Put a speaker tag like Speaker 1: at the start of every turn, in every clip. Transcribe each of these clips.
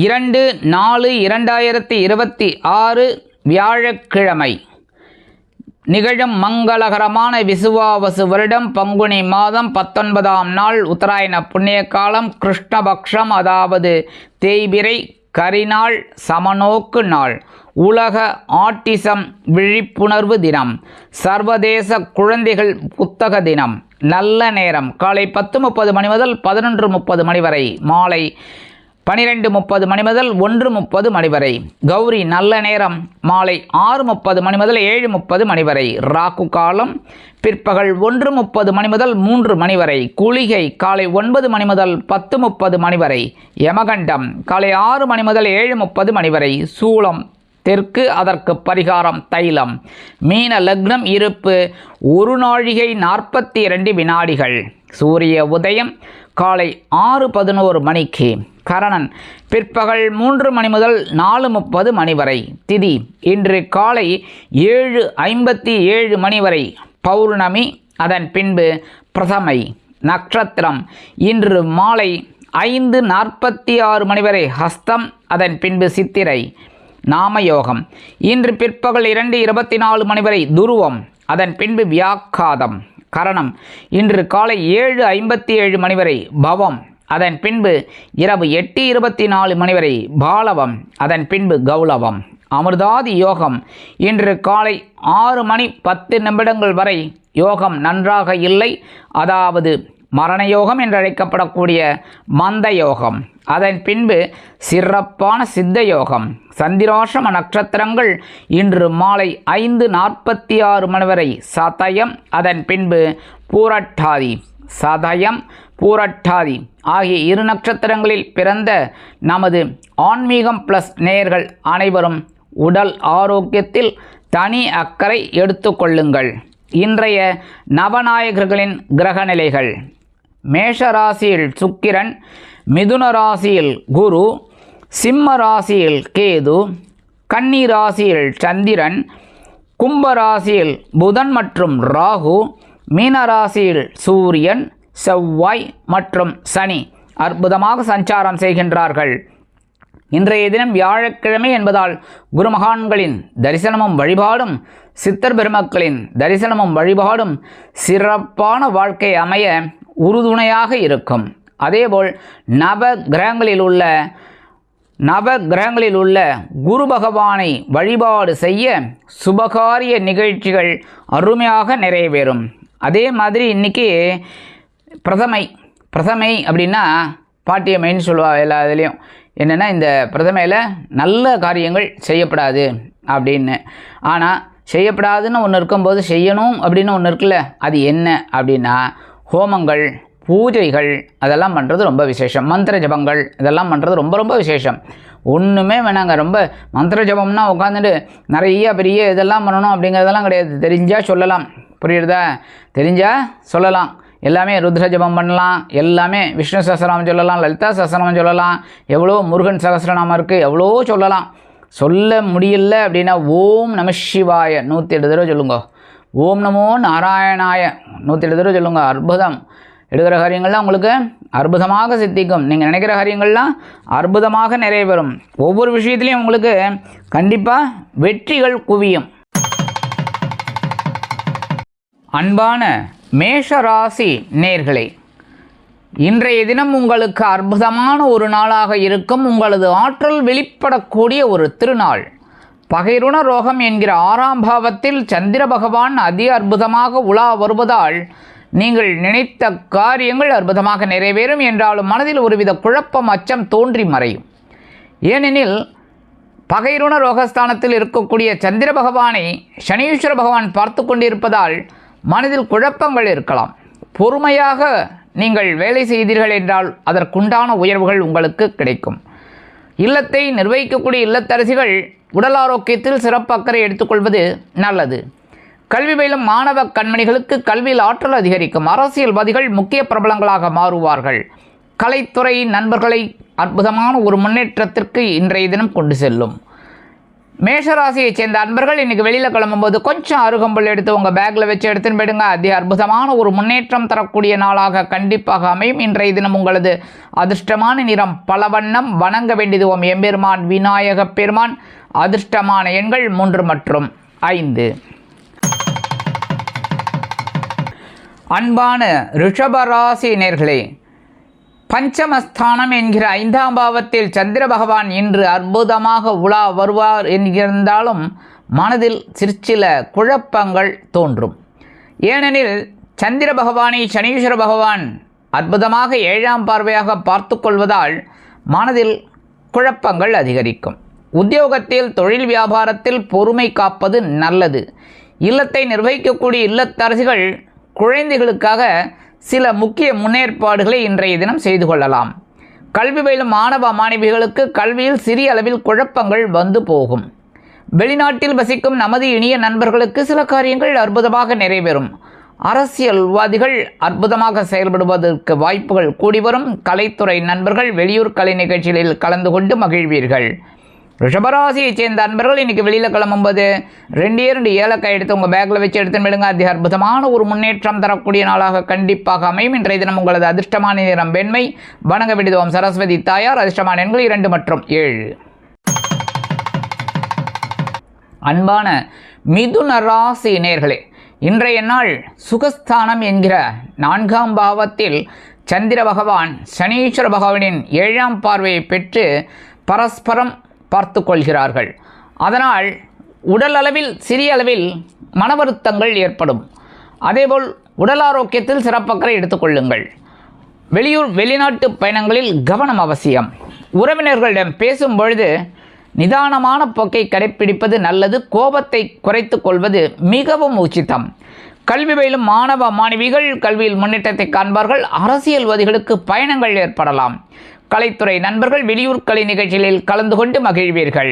Speaker 1: 2/4/2026 வியாழக்கிழமை நிகழும் மங்களகரமான விசுவாவசு வருடம் பங்குனி மாதம் 19ஆம் நாள் உத்தராயண புண்ணிய காலம் கிருஷ்ணபக்ஷம், அதாவது தேய்பிறை கரிநாள், சமநோக்கு நாள், உலக ஆட்டிசம் விழிப்புணர்வு தினம், சர்வதேச குழந்தைகள் புத்தக தினம். நல்ல நேரம் காலை 10:30 மணி முதல் 11:30 மணி வரை, மாலை 12:30 மணி முதல் 1:30 மணி வரை. கௌரி நல்ல நேரம் மாலை 6:30 மணி முதல் 7:30 மணி வரை. ராகு காலம் பிற்பகல் 1:30 மணி முதல் 3 மணி வரை. குளிகை காலை 9 மணி முதல் 10:30 மணி வரை. யமகண்டம் காலை 6 மணி முதல் 7:30 மணி வரை. சூலம் தெற்கு, அதற்கு பரிகாரம் தைலம். மீன லக்னம், இருப்பு 1 நாழிகை 42 வினாடிகள். சூரிய உதயம் காலை 6:11 மணிக்கு. கரணன் பிற்பகல் 3 மணி முதல் 4:30 மணி வரை. திதி இன்று காலை 7:57 மணி வரை பௌர்ணமி, அதன் பின்பு பிரதமை. நட்சத்திரம் இன்று மாலை 5:46 மணி வரை ஹஸ்தம், அதன் பின்பு சித்திரை. நாமயோகம் இன்று பிற்பகல் 2:24 மணி வரை துருவம், அதன் பின்பு வியாக்காதம். கரணம் இன்று காலை 7:57 மணி வரை பவம், அதன் பின்பு இரவு 8:24 மணி வரை பாலவம், அதன் பின்பு கௌளவம். அமிர்தாதி யோகம் இன்று காலை 6 மணி 10 நிமிடங்கள் வரை யோகம் நன்றாக இல்லை, அதாவது மரணயோகம் என்று அழைக்கப்படக்கூடிய மந்த யோகம். அதன் பின்பு சிறப்பான சித்த யோகம். சந்திராசிரம நட்சத்திரங்கள் இன்று மாலை 5:46 மணி வரை சதயம், அதன் பின்பு பூரட்டாதி. சதயம் பூரட்டாதி ஆகிய 2 நட்சத்திரங்களில் பிறந்த நமது ஆன்மீகம் பிளஸ் நேயர்கள் அனைவரும் உடல் ஆரோக்கியத்தில் தனி அக்கறை எடுத்துக்கொள்ளுங்கள். இன்றைய நவநாயகர்களின் கிரகநிலைகள்: மேஷ ராசியில் சுக்கிரன், மிதுன ராசியில் குரு, சிம்ம ராசியில் கேது, கன்னி ராசியில் சந்திரன், கும்ப ராசியில் புதன் மற்றும் ராகு, மீன ராசியில் சூரியன், செவ்வாய் மற்றும் சனி அற்புதமாக சஞ்சாரம் செய்கின்றார்கள். இன்றைய தினம் வியாழக்கிழமை என்பதால் குருமகான்களின் தரிசனமும் வழிபாடும், சித்தர் பெருமக்களின் தரிசனமும் வழிபாடும் சிறப்பான வாழ்க்கை அமைய உறுதுணையாக இருக்கும். அதேபோல் நவ கிரகங்களில் உள்ள குரு பகவானை வழிபாடு செய்ய சுபகாரிய நிகழ்ச்சிகள் அருமையாக நிறைவேறும். அதே மாதிரி இன்றைக்கி பிரதமை அப்படின்னா பாட்டியம்மைன்னு சொல்லுவாள். எல்லா இதுலேயும் என்னென்னா, இந்த பிரதமையில் நல்ல காரியங்கள் செய்யப்படாது அப்படின்னு. ஆனால் செய்யப்படாதுன்னு ஒன்று இருக்கும்போது செய்யணும் அப்படின்னு ஒன்று இருக்குல்ல, அது என்ன அப்படின்னா ஹோமங்கள், பூஜைகள், அதெல்லாம் பண்ணுறது ரொம்ப விசேஷம். மந்திர ஜபங்கள் இதெல்லாம் பண்ணுறது ரொம்ப ரொம்ப விசேஷம். ஒன்றுமே வேணாங்க. ரொம்ப மந்திர ஜபம்னா உட்காந்துட்டு நிறைய பெரிய இதெல்லாம் பண்ணணும் அப்படிங்கிறதெல்லாம் கிடையாது. தெரிஞ்சால் சொல்லலாம், புரியுறதா? தெரிஞ்சால் சொல்லலாம். எல்லாமே ருத்ர ஜபம் பண்ணலாம், எல்லாமே விஷ்ணு சஹஸ்ரநாமம் சொல்லலாம், லலிதா சஹஸ்ரநாமம் சொல்லலாம், எவ்வளோ முருகன் சஹஸ்ரநாமம் இருக்குது, எவ்வளோ சொல்லலாம். சொல்ல முடியல அப்படின்னா ஓம் நம சிவாய 108 தடவை சொல்லுங்க. ஓம் நமோ நாராயணாய 108 தடவை சொல்லுங்க. அற்புதம். எடுக்கிற காரியங்கள்லாம் உங்களுக்கு அற்புதமாக சித்திக்கும். நீங்கள் நினைக்கிற காரியங்கள்லாம் அற்புதமாக நிறைவேறும். ஒவ்வொரு விஷயத்துலையும் உங்களுக்கு கண்டிப்பாக வெற்றிகள் குவியும். அன்பான மேஷராசி நேர்களே, இன்றைய தினம் உங்களுக்கு அற்புதமான ஒரு நாளாக இருக்கும். உங்களது ஆற்றல் வெளிப்படக்கூடிய ஒரு திருநாள். பகைருண ரோகம் என்கிற 6ஆம் பாவத்தில் சந்திர பகவான் அதி அற்புதமாக உலா வருவதால் நீங்கள் நினைத்த காரியங்கள் அற்புதமாக நிறைவேறும். என்றாலும் மனதில் ஒருவித குழப்பம், அச்சம் தோன்றி மறையும். ஏனெனில் பகைருண ரோகஸ்தானத்தில் இருக்கக்கூடிய சந்திர பகவானை சனீஸ்வர பகவான் பார்த்து கொண்டிருப்பதால் மனதில் குழப்பங்கள் இருக்கலாம். பொறுமையாக நீங்கள் வேலை செய்தீர்கள் என்றால் அதற்குண்டான உயர்வுகள் உங்களுக்கு கிடைக்கும். இல்லத்தை நிர்வகிக்கக்கூடிய இல்லத்தரசிகள் உடல் ஆரோக்கியத்தில் சிறப்பு அக்கறை எடுத்துக்கொள்வது நல்லது. கல்வி பயிலும் மாணவ கண்மணிகளுக்கு கல்வியில் ஆற்றல் அதிகரிக்கும். அரசியல்வாதிகள் முக்கிய பிரபலங்களாக மாறுவார்கள். கலைத்துறை நண்பர்களை அற்புதமான ஒரு முன்னேற்றத்திற்கு இன்றைய தினம் கொண்டு செல்லும். மேஷராசியைச் சேர்ந்த அன்பர்கள் இன்றைக்கி வெளியில் கிளம்பும்போது கொஞ்சம் அருகம்புல் எடுத்து உங்கள் பேக்கில் வச்சு எடுத்துன்னு போயிடுங்க. அதி அற்புதமான ஒரு முன்னேற்றம் தரக்கூடிய நாளாக கண்டிப்பாக அமையும். இன்றைய தினம் உங்களது அதிர்ஷ்டமான நிறம் பல வண்ணம். வணங்க வேண்டியது ஓம் எம்பெருமான் விநாயக பெருமான். அதிர்ஷ்டமான எண்கள் 3 மற்றும் 5. அன்பான ரிஷபராசி நேர்களே, பஞ்சமஸ்தானம் என்கிற 5ஆம் பாவத்தில் சந்திர பகவான் இன்று அற்புதமாக உலா வருவார் என்கிருந்தாலும் மனதில் சிற்சில குழப்பங்கள் தோன்றும். ஏனெனில் சந்திர பகவானை சனீஸ்வர பகவான் அற்புதமாக 7ஆம் பார்வையாக பார்த்து கொள்வதால் மனதில் குழப்பங்கள் அதிகரிக்கும். உத்தியோகத்தில் தொழில் வியாபாரத்தில் பொறுமை காப்பது நல்லது. இல்லத்தை நிர்வகிக்கக்கூடிய இல்லத்தரசிகள் குழந்தைகளுக்காக சில முக்கிய முன்னேற்பாடுகளை இன்றைய தினம் செய்து கொள்ளலாம். கல்வி பயிலும் மாணவ மாணவிகளுக்கு கல்வியில் சிறிய அளவில் குழப்பங்கள் வந்து போகும். வெளிநாட்டில் வசிக்கும் நமது இனிய நண்பர்களுக்கு சில காரியங்கள் அற்புதமாக நிறைவேறும். அரசியல்வாதிகள் அற்புதமாக செயல்படுவதற்கு வாய்ப்புகள் கூடி வரும். கலைத்துறை நண்பர்கள் வெளியூர் கலை நிகழ்ச்சிகளில் கலந்து கொண்டு மகிழ்வீர்கள். ரிஷபராசியைச் சேர்ந்த அன்பர்கள் இன்றைக்கி வெளியில் கிளம்பும்போது 2 ஏலக்காய் எடுத்து உங்கள் பேக்கில் வச்சு எடுத்துன்னு விடுங்க. அதி அற்புதமான ஒரு முன்னேற்றம் தரக்கூடிய நாளாக கண்டிப்பாக அமையும். இன்றைய தினம் உங்களது அதிர்ஷ்டமான நிறம் வெண்மை. வணங்க வேண்டியது ஓம் சரஸ்வதி தாயார். அதிர்ஷ்டமான எண்கள் 2 மற்றும் 7. அன்பான மிதுன ராசி நேயர்களே, இன்றைய நாள் சுகஸ்தானம் என்கிற 4ஆம் பாவத்தில் சந்திர பகவான் சனீஸ்வர பகவானின் 7ஆம் பார்வையை பெற்று பரஸ்பரம் பார்த்து கொள்கிறார்கள். அதனால் உடல் அளவில் சிறிய அளவில் மன வருத்தங்கள் ஏற்படும். அதேபோல் உடல் ஆரோக்கியத்தில் சிறப்பக்கறை எடுத்துக்கொள்ளுங்கள். வெளியூர் வெளிநாட்டு பயணங்களில் கவனம் அவசியம். உறவினர்களிடம் பேசும் பொழுது நிதானமான போக்கை கடைப்பிடிப்பது நல்லது. கோபத்தை குறைத்து கொள்வது மிகவும் உச்சிதம். கல்வி பயிலும் மாணவ மாணவிகள் கல்வியில் முன்னேற்றத்தை காண்பார்கள். அரசியல்வாதிகளுக்கு பயணங்கள் ஏற்படலாம். கலைத்துறை நண்பர்கள் வெளியூர் கலை நிகழ்ச்சிகளில் கலந்து கொண்டு மகிழ்வீர்கள்.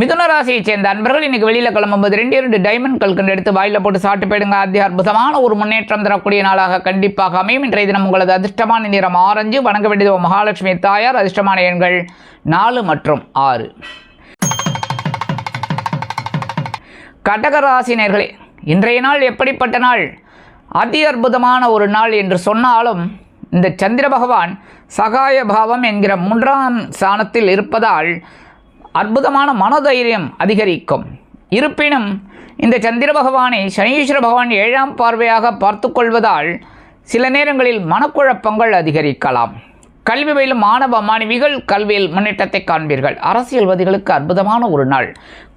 Speaker 1: மிதுன ராசியைச் சேர்ந்த அன்பர்கள் இன்றைக்கி வெளியில் கிளம்பும்போது 2 டைமண்ட் கல்கண்டு எடுத்து வாயில் போட்டு சாப்பிட்டு போயிடுங்க. அதி அற்புதமான ஒரு முன்னேற்றம் தரக்கூடிய நாளாக கண்டிப்பாக அமையும். இன்றைய தினம் உங்களது அதிர்ஷ்டமான நிறம் ஆரஞ்சு. வணங்க வேண்டியது மகாலட்சுமி தாயார். அதிர்ஷ்டமான எண்கள் 4 மற்றும் 6. கடகராசினியர்களே, இன்றைய நாள் எப்படிப்பட்ட நாள்? அதி அற்புதமான ஒரு நாள் என்று சொன்னாலும் இந்த சந்திர பகவான் சகாய பாவம் என்கிற 3ஆம் ஸ்தானத்தில் இருப்பதால் அற்புதமான மனோதைரியம் அதிகரிக்கும். இருப்பினும் இந்த சந்திர பகவானை சனீஸ்வர பகவான் 7ஆம் பார்வையாக பார்த்து கொள்வதால் சில நேரங்களில் மனக்குழப்பங்கள் அதிகரிக்கலாம். கல்வி பயிலும் மாணவ மாணவிகள் கல்வியில் முன்னேற்றத்தை காண்பீர்கள். அரசியல்வாதிகளுக்கு அற்புதமான ஒரு நாள்.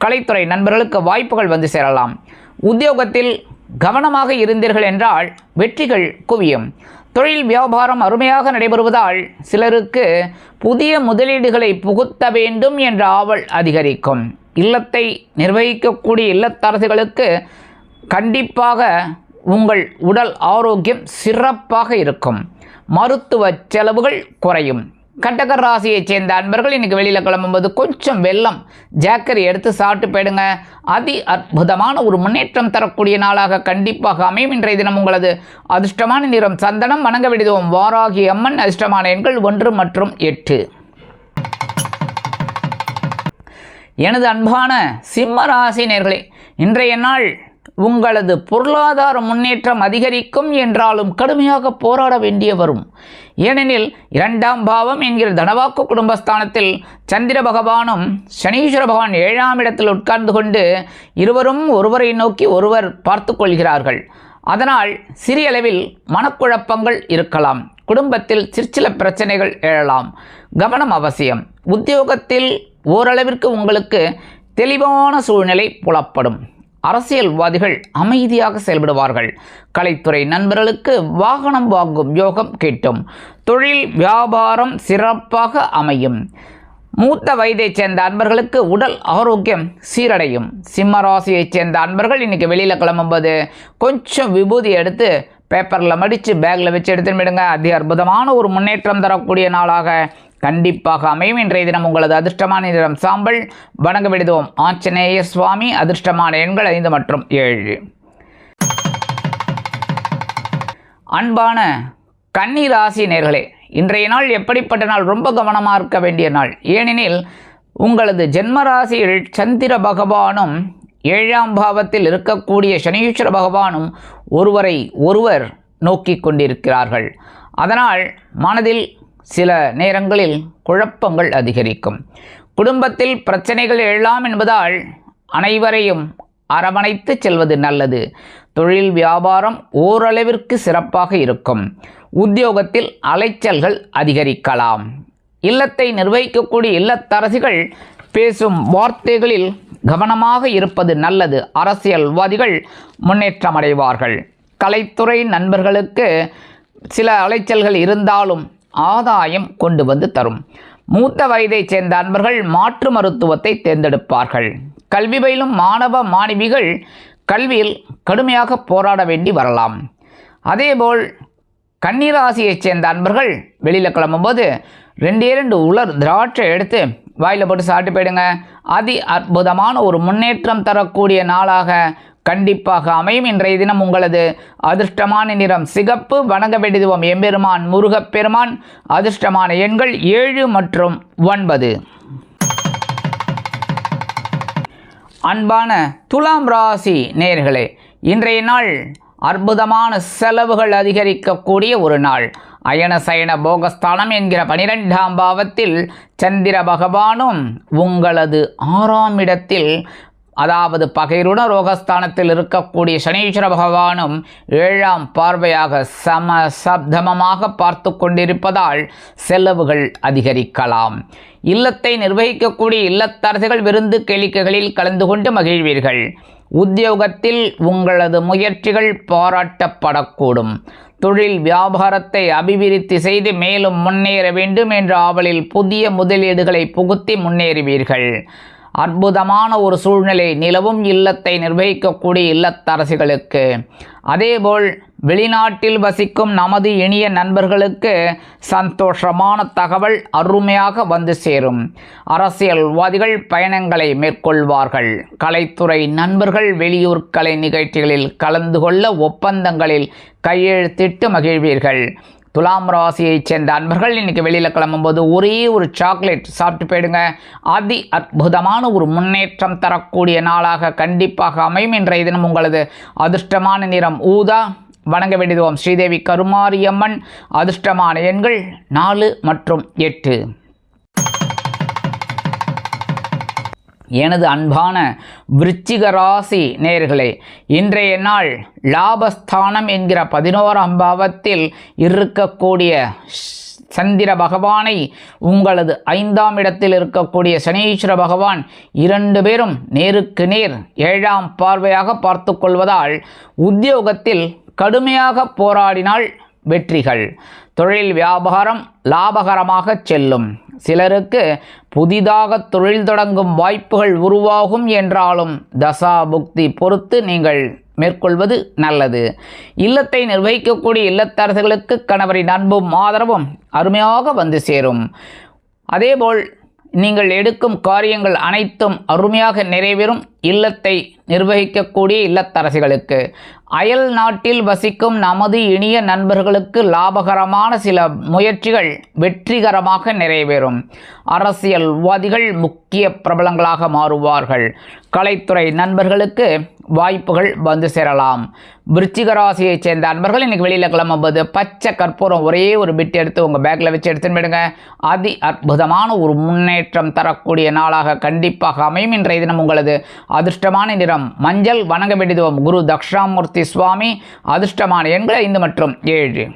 Speaker 1: கலைத்துறை நண்பர்களுக்கு வாய்ப்புகள் வந்து சேரலாம். உத்தியோகத்தில் கவனமாக இருந்தீர்கள் என்றால் வெற்றிகள் குவியும். தொழில் வியாபாரம் அருமையாக நடைபெறுவதால் சிலருக்கு புதிய முதலீடுகளை புகுத்த வேண்டும் என்ற ஆவல் அதிகரிக்கும். இல்லத்தை நிர்வகிக்கக்கூடிய இல்லத்தரசிகளுக்கு கண்டிப்பாக உங்கள் உடல் ஆரோக்கியம் சிறப்பாக இருக்கும். மருத்துவ செலவுகள் குறையும். கடக ராசியைச் சேர்ந்த அன்பர்கள் இன்றைக்கி வெளியில் கிளம்பும்போது கொஞ்சம் வெல்லம் ஜாக்கரி எடுத்து சாப்பிட்டு போயிடுங்க. அதி அற்புதமான ஒரு முன்னேற்றம் தரக்கூடிய நாளாக கண்டிப்பாக அமையும். இன்றைய தினம் உங்களது அதிர்ஷ்டமான நிறம் சந்தனம். வணங்க விடுவோம் வாராகி அம்மன். அதிர்ஷ்டமான எண்கள் 1 மற்றும் 8. எனது அன்பான சிம்ம ராசி நேயர்களே, இன்றைய நாள் உங்களது பொருளாதார முன்னேற்றம் அதிகரிக்கும் என்றாலும் கடுமையாக போராட வேண்டிய வரும். ஏனெனில் 2ஆம் பாவம் என்கிற தனவாக்கு குடும்பஸ்தானத்தில் சந்திர பகவானும் சனீஸ்வர பகவான் 7ஆம் இடத்தில் உட்கார்ந்து கொண்டு இருவரும் ஒருவரை நோக்கி ஒருவர் பார்த்து கொள்கிறார்கள். அதனால் சிறிய அளவில் மனக்குழப்பங்கள் இருக்கலாம். குடும்பத்தில் சிற்சில பிரச்சனைகள் எழலாம். கவனம் அவசியம். உத்தியோகத்தில் ஓரளவிற்கு உங்களுக்கு தெளிவான சூழ்நிலை புலப்படும். அரசியல்வாதிகள் அமைதியாக செயல்படுவார்கள். கலைத்துறை நண்பர்களுக்கு வாகனம் வாங்கும் யோகம் கிட்டும். தொழில் வியாபாரம் சிறப்பாக அமையும். மூத்த வயதைச் சேர்ந்த அன்பர்களுக்கு உடல் ஆரோக்கியம் சீரடையும். சிம்ம ராசியைச் சேர்ந்த அன்பர்கள் இன்றைக்கி வெளியில் கிளம்பும்போது கொஞ்சம் விபூதி எடுத்து பேப்பரில் மடித்து பேக்கில் வச்சு எடுத்துன்னு விடுங்க. அதி அற்புதமான ஒரு முன்னேற்றம் தரக்கூடிய நாளாக கண்டிப்பாக அமையும். இன்றைய தினம் உங்களது அதிர்ஷ்டமான நிறம் சாம்பல். வணங்க விடுவோம் ஆஞ்சநேய சுவாமி. அதிர்ஷ்டமான எண்கள் 5 மற்றும் 7. அன்பான கன்னி ராசி நேயர்களே, இன்றைய நாள் எப்படிப்பட்ட நாள்? ரொம்ப கவனமாக இருக்க வேண்டிய நாள். ஏனெனில் உங்களது ஜென்மராசியில் சந்திர பகவானும் 7ஆம் பாவத்தில் இருக்கக்கூடிய சனீஸ்வர பகவானும் ஒருவர் நோக்கி கொண்டிருக்கிறார்கள். அதனால் மனதில் சில நேரங்களில் குழப்பங்கள் அதிகரிக்கும். குடும்பத்தில் பிரச்சனைகள் எழலாம் என்பதால் அனைவரையும் அரவணைத்து செல்வது நல்லது. தொழில் வியாபாரம் ஓரளவிற்கு சிறப்பாக இருக்கும். உத்தியோகத்தில் அலைச்சல்கள் அதிகரிக்கலாம். இல்லத்தை நிர்வகிக்கக்கூடிய இல்லத்தரசிகள் பேசும் வார்த்தைகளில் கவனமாக இருப்பது நல்லது. அரசியல்வாதிகள் முன்னேற்றமடைவார்கள். கலைத்துறை நண்பர்களுக்கு சில அலைச்சல்கள் இருந்தாலும் ஆதாயம் கொண்டு வந்து தரும். மூத்த வயதைச் சேர்ந்த அன்பர்கள் மாற்று மருத்துவத்தை தேர்ந்தெடுப்பார்கள். கல்வி பயிலும் மாணவ மாணவிகள் கல்வியில் கடுமையாக போராட வேண்டி வரலாம். அதேபோல் கன்னிராசியைச் சேர்ந்த அன்பர்கள் வெளியில் கிளம்பும்போது 2 உலர் திராட்சை எடுத்து வாயில் போட்டு சாப்பிட்டு போயிடுங்க. அற்புதமான ஒரு முன்னேற்றம் தரக்கூடிய நாளாக கண்டிப்பாக அமையும். இன்றைய தினம் உங்களது அதிர்ஷ்டமான நிறம் சிகப்பு. வணங்க வேண்டியதுவோம் எம்பெருமான் முருகப்பெருமான். அதிர்ஷ்டமான எண்கள் 7 மற்றும் 9. அன்பான துலாம் ராசி நேயர்களே, இன்றைய நாள் அற்புதமான செலவுகள் அதிகரிக்கக்கூடிய ஒரு நாள். அயன சயன போகஸ்தானம் என்கிற 12ஆம் பாவத்தில் சந்திர பகவானும் உங்களது 6ஆம் இடத்தில், அதாவது பகைருண ரோகஸ்தானத்தில் இருக்கக்கூடிய சனீஸ்வர பகவானும் 7ஆம் பார்வையாக சப்தமமாக பார்த்து கொண்டிருப்பதால் செலவுகள் அதிகரிக்கலாம். இல்லத்தை நிர்வகிக்கக்கூடிய இல்லத்தரசிகள் விருந்து கேளிக்கைகளில் கலந்து கொண்டு மகிழ்வீர்கள். உத்தியோகத்தில் உங்களது முயற்சிகள் பாராட்டப்படக்கூடும். தொழில் வியாபாரத்தை அபிவிருத்தி செய்து மேலும் முன்னேற வேண்டும் என்ற ஆவலில் புதிய முதலீடுகளை புகுத்தி முன்னேறுவீர்கள். அற்புதமான ஒரு சூழ்நிலை நிலவும் இல்லத்தை நிர்வகிக்கக்கூடிய இல்லத்தரசிகளுக்கு. அதேபோல் வெளிநாட்டில் வசிக்கும் நமது இனிய நண்பர்களுக்கு சந்தோஷமான தகவல் அருமையாக வந்து சேரும். அரசியல்வாதிகள் பயணங்களை மேற்கொள்வார்கள். கலைத்துறை நண்பர்கள் வெளியூர் கலை நிகழ்ச்சிகளில் கலந்து கொள்ள ஒப்பந்தங்களில் கையெழுத்திட்டு மகிழ்வீர்கள். துலாம் ராசியைச் சேர்ந்த அன்பர்கள் இன்றைக்கி வெளியில் கிளம்பும்போது ஒரே ஒரு சாக்லேட் சாப்பிட்டு போயிடுங்க. அற்புதமான ஒரு முன்னேற்றம் தரக்கூடிய நாளாக கண்டிப்பாக அமையும். இன்றைய தினம் உங்களது அதிர்ஷ்டமான நிறம் ஊதா. வணங்க வேண்டியதுவோம் ஸ்ரீதேவி கருமாரியம்மன். அதிர்ஷ்டமான எண்கள் 4 மற்றும் 8. எனது அன்பான விருச்சிக ராசி நேயர்களே, இன்றைய நாள் லாபஸ்தானம் என்கிற 11ஆம் பாவத்தில் இருக்கக்கூடிய சந்திர பகவானை உங்களது 5ஆம் இடத்தில் இருக்கக்கூடிய சனீஸ்வர பகவான் 2 பேரும் நேருக்கு நேர் 7ஆம் பார்வையாக பார்த்து கொள்வதால் உத்தியோகத்தில் கடுமையாக போராடினால் வெற்றிகள். தொழில் வியாபாரம் லாபகரமாக செல்லும். சிலருக்கு புதிதாக தொழில் தொடங்கும் வாய்ப்புகள் உருவாகும் என்றாலும் தசா புக்தி பொறுத்து நீங்கள் மேற்கொள்வது நல்லது. இல்லத்தை நிர்வகிக்கக்கூடிய இல்லத்தரசிகளுக்கு கணவரின் அன்பும் ஆதரவும் அருமையாக வந்து சேரும். அதேபோல் நீங்கள் எடுக்கும் காரியங்கள் அனைத்தும் அருமையாக நிறைவேறும். இல்லத்தை நிர்வகிக்கக்கூடிய இல்லத்தரசிகளுக்கு அயல் நாட்டில் வசிக்கும் நமது இனிய நண்பர்களுக்கு லாபகரமான சில முயற்சிகள் வெற்றிகரமாக நிறைவேறும். அரசியல்வாதிகள் முக்கிய பிரபலங்களாக மாறுவார்கள். கலைத்துறை நண்பர்களுக்கு வாய்ப்புகள் வந்து சேரலாம். விருச்சிக ராசியைச் சேர்ந்த அன்பர்கள் இன்றைக்கி வெளியில் கிளம்பும்போது பச்சை கற்பூரம் ஒரே ஒரு பிட் எடுத்து உங்கள் பேக்கில் வச்சு எடுத்துன்னு போயிடுங்க. அற்புதமான ஒரு முன்னேற்றம் தரக்கூடிய நாளாக கண்டிப்பாக அமையும். இன்றைய தினம் உங்களது அதிர்ஷ்டமான நிறம் மஞ்சள். வணங்க வேண்டியதுவோம் குரு தக்ஷாமூர்த்தி சுவாமி. அதிர்ஷ்டமான எண்கள் 5 மற்றும் 7.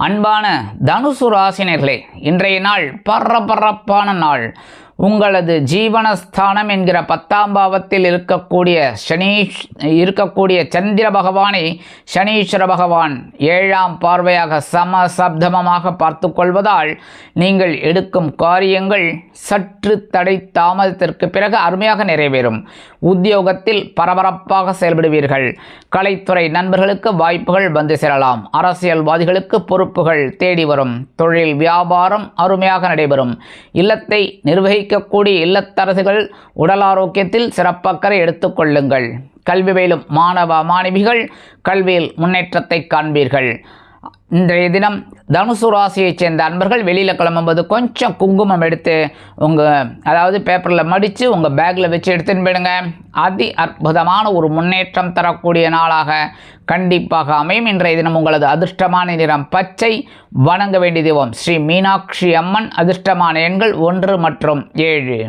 Speaker 1: அன்பான தனுசு ராசினர்களே, இன்றைய நாள் பரபரப்பான நாள். உங்களது ஜீவனஸ்தானம் என்கிற 10ஆம் பாவத்தில் இருக்கக்கூடிய சந்திர பகவானை சனீஸ்வர பகவான் 7ஆம் பார்வையாக சப்தமமாக பார்த்து கொள்வதால் நீங்கள் எடுக்கும் காரியங்கள் சற்று தடை தாமதத்திற்கு பிறகு அருமையாக நிறைவேறும். உத்தியோகத்தில் பரபரப்பாக செயல்படுவீர்கள். கலைத்துறை நண்பர்களுக்கு வாய்ப்புகள் வந்து சேரலாம். அரசியல்வாதிகளுக்கு பொறுப்புகள் தேடி வரும். தொழில் வியாபாரம் அருமையாக நடைபெறும். இல்லத்தை நிர்வகிக்கக்கூடிய இல்லத்தரசிகள் உடல் ஆரோக்கியத்தில் சிறப்பக்கறை எடுத்துக்கொள்ளுங்கள். கல்வி பயிலும் மாணவ மாணவிகள் கல்வியில் முன்னேற்றத்தை காண்பீர்கள். இன்றைய தினம் தனுசு ராசியைச் சேர்ந்த அன்பர்கள் வெளியில் கிளம்பும்போது கொஞ்சம் குங்குமம் எடுத்து அதாவது பேப்பரில் மடித்து உங்கள் பேக்கில் வச்சு எடுத்துன்னு போயிடுங்க. அதி அற்புதமான ஒரு முன்னேற்றம் தரக்கூடிய நாளாக கண்டிப்பாக அமையும். இன்றைய தினம் உங்களது அதிர்ஷ்டமான நிறம் பச்சை. வணங்க வேண்டிய தெய்வம் ஸ்ரீ மீனாட்சி அம்மன். அதிர்ஷ்டமான எண்கள் 1 மற்றும் 7.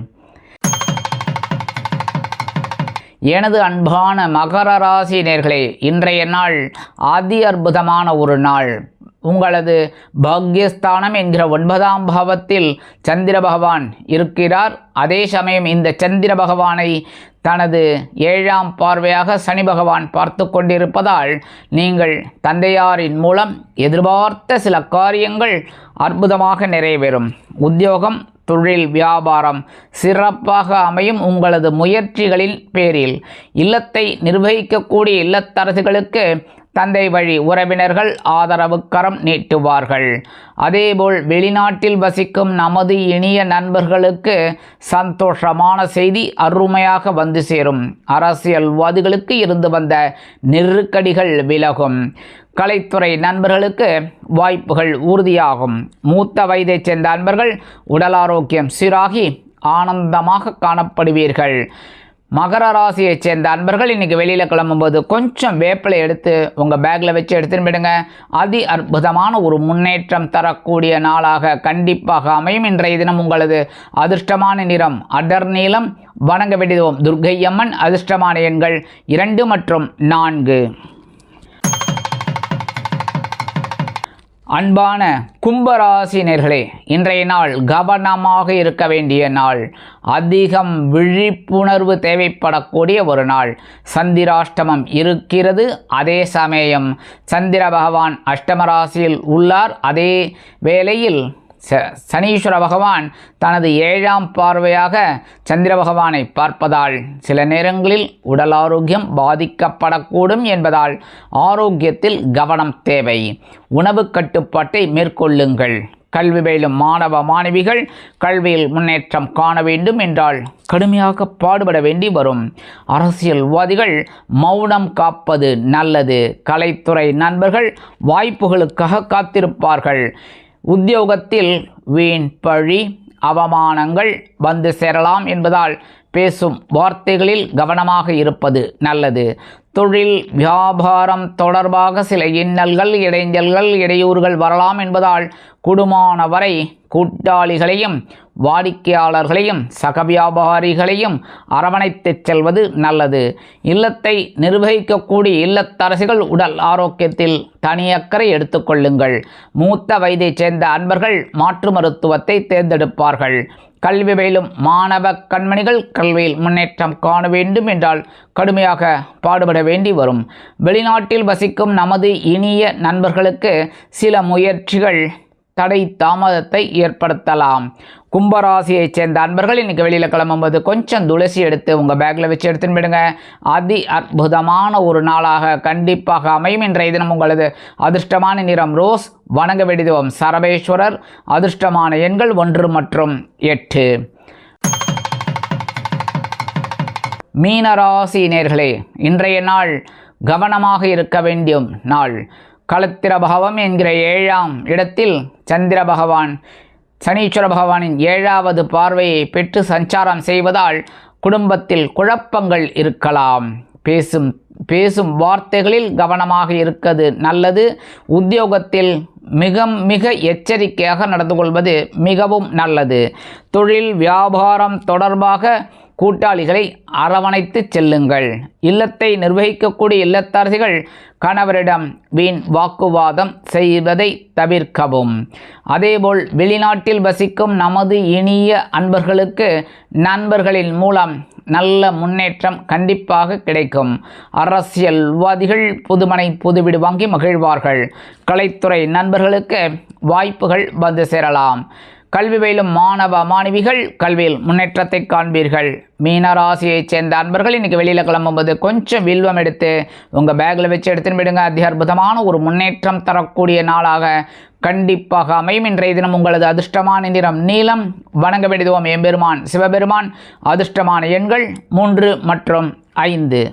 Speaker 1: எனது அன்பான மகர ராசி நேயர்களே, இன்றைய நாள் அதி அற்புதமான ஒரு நாள். உங்களது பாக்யஸ்தானம் என்கிற 9ஆம் பாவத்தில் சந்திர பகவான் இருக்கிறார். அதே சமயம் இந்த சந்திர பகவானை தனது 7ஆம் பார்வையாக சனி பகவான் பார்த்து கொண்டிருப்பதால் நீங்கள் தந்தையாரின் மூலம் எதிர்பார்த்த சில காரியங்கள் அற்புதமாக நிறைவேறும். உத்தியோகம், தொழில், வியாபாரம் சிறப்பாக அமையும். உங்களது முயற்சிகளின் பேரில் இல்லத்தை நிர்வகிக்கக்கூடிய இல்லத்தரசிகளுக்கு தந்தை வழி உறவினர்கள் ஆதரவு கரம் நீட்டுவார்கள். அதேபோல் வெளிநாட்டில் வசிக்கும் நமது இனிய நண்பர்களுக்கு சந்தோஷமான செய்தி அருமையாக வந்து சேரும். அரசியல்வாதிகளுக்கு இருந்து வந்த நெருக்கடிகள் விலகும். கலைத்துறை நண்பர்களுக்கு வாய்ப்புகள் உறுதியாகும். மூத்த வயதைச் சேர்ந்த நண்பர்கள் உடல் ஆரோக்கியம் சீராகி ஆனந்தமாக காணப்படுவீர்கள். மகர ராசியைச் சேர்ந்த அன்பர்கள் இன்றைக்கி வெளியில் கிளம்பும்போது கொஞ்சம் வேப்பிலை எடுத்து உங்கள் பேக்கில் வச்சு எடுத்துன்னு போயிடுங்க. அதி அற்புதமான ஒரு முன்னேற்றம் தரக்கூடிய நாளாக கண்டிப்பாக அமையும். இன்றைய தினம் உங்களது அதிர்ஷ்டமான நிறம் அடர் நீலம். வணங்க வேண்டியதும் துர்க்கை அம்மன். அதிர்ஷ்டமான எண்கள் 2 மற்றும் 4. அன்பான கும்பராசினியர்களே, இன்றைய நாள் கவனமாக இருக்க வேண்டிய நாள். அதிகம் விழிப்புணர்வு தேவைப்படக்கூடிய ஒரு நாள். சந்திராஷ்டமம் இருக்கிறது. அதே சமயம் சந்திர பகவான் அஷ்டமராசியில் உள்ளார். அதே வேளையில் சனீஸ்வர பகவான் தனது 7ஆம் பார்வையாக சந்திர பகவானை பார்ப்பதால் சில நேரங்களில் உடல் ஆரோக்கியம் பாதிக்கப்படக்கூடும் என்பதால் ஆரோக்கியத்தில் கவனம் தேவை. உணவு கட்டுப்பாட்டை மேற்கொள்ளுங்கள். கல்வி பயிலும் மாணவ மாணவிகள் கல்வியில் முன்னேற்றம் காண வேண்டும் என்றால் கடுமையாக பாடுபட வேண்டி வரும். அரசியல்வாதிகள் மௌனம் காப்பது நல்லது. கலைத்துறை நண்பர்கள் வாய்ப்புகளுக்காக காத்திருப்பார்கள். உத்தியோகத்தில் வீண் பழி அவமானங்கள் வந்து சேரலாம் என்பதால் பேசும் வார்த்தைகளில் கவனமாக இருப்பது நல்லது. தொழில் வியாபாரம் தொடர்பாக சில இன்னல்கள், இடைஞ்சல்கள், இடையூறுகள் வரலாம் என்பதால் கூடுமான வரை கூட்டாளிகளையும் வாடிக்கையாளர்களையும் சக வியாபாரிகளையும் அரவணைத்துச் செல்வது நல்லது. இல்லத்தை நிர்வகிக்கக்கூடிய இல்லத்தரசிகள் உடல் ஆரோக்கியத்தில் தனியக்கறை எடுத்துக்கொள்ளுங்கள். மூத்த வயதைச் சேர்ந்த அன்பர்கள் மாற்று மருத்துவத்தை தேர்ந்தெடுப்பார்கள். கல்வி பயிலும் மாணவ கண்மணிகள் கல்வியில் முன்னேற்றம் காண வேண்டும் என்றால் கடுமையாக பாடுபட வேண்டி வரும். வெளிநாட்டில் வசிக்கும் நமது இனிய நண்பர்களுக்கு சில முயற்சிகள் தடை தாமதத்தை ஏற்படுத்தலாம். கும்பராசியைச் சேர்ந்த அன்பர்கள் இன்றைக்கி வெளியில் கிளம்பும்போது கொஞ்சம் துளசி எடுத்து உங்கள் பேக்கில் வச்சு எடுத்துன்னு போயிடுங்க. அதி அற்புதமான ஒரு நாளாக கண்டிப்பாக அமையும். இன்றைய தினம் உங்களது அதிர்ஷ்டமான நிறம் ரோஸ். வணங்க வேண்டியதும் சரபேஸ்வரர். அதிர்ஷ்டமான எண்கள் 1 மற்றும் 8. மீனராசி நேயர்களே, இன்றைய நாள் கவனமாக இருக்க வேண்டிய நாள். களத்திர பாவம் என்கிற 7ஆம் இடத்தில் சந்திர பகவான் சனீஸ்வர பகவானின் 7வது பார்வையை பெற்று சஞ்சாரம் செய்வதால் குடும்பத்தில் குழப்பங்கள் இருக்கலாம். பேசும் வார்த்தைகளில் கவனமாக இருக்கிறது நல்லது. உத்தியோகத்தில் மிக எச்சரிக்கையாக நடந்து கொள்வது மிகவும் நல்லது. தொழில் வியாபாரம் தொடர்பாக கூட்டாளிகளை அரவணைத்து செல்லுங்கள். இல்லத்தை நிர்வகிக்கக்கூடிய இல்லத்தரசிகள் கணவரிடம் வீண் வாக்குவாதம் செய்வதை தவிர்க்கவும். அதேபோல் வெளிநாட்டில் வசிக்கும் நமது இனிய அன்பர்களுக்கு நண்பர்களின் மூலம் நல்ல முன்னேற்றம் கண்டிப்பாக கிடைக்கும். அரசியல்வாதிகள் புதுமனை புதுவீடு வாங்கி மகிழ்வார்கள். கலைத்துறை நண்பர்களுக்கு வாய்ப்புகள் வந்து சேரலாம். கல்வி பயிலும் மாணவ மாணவிகள் கல்வியில் முன்னேற்றத்தை காண்பீர்கள். மீனராசியைச் சேர்ந்த அன்பர்கள் இன்றைக்கி வெளியில் கிளம்பும்போது கொஞ்சம் வில்வம் எடுத்து உங்கள் பேக்கில் வச்சு எடுத்துன்னு விடுங்க. அதி அற்புதமான ஒரு முன்னேற்றம் தரக்கூடிய நாளாக கண்டிப்பாக அமையும். இன்றைய தினம் உங்களது அதிர்ஷ்டமான நிறம் நீலம். வணங்க வேண்டியதும் எம்பெருமான் சிவபெருமான். அதிர்ஷ்டமான எண்கள் 3 மற்றும் 5.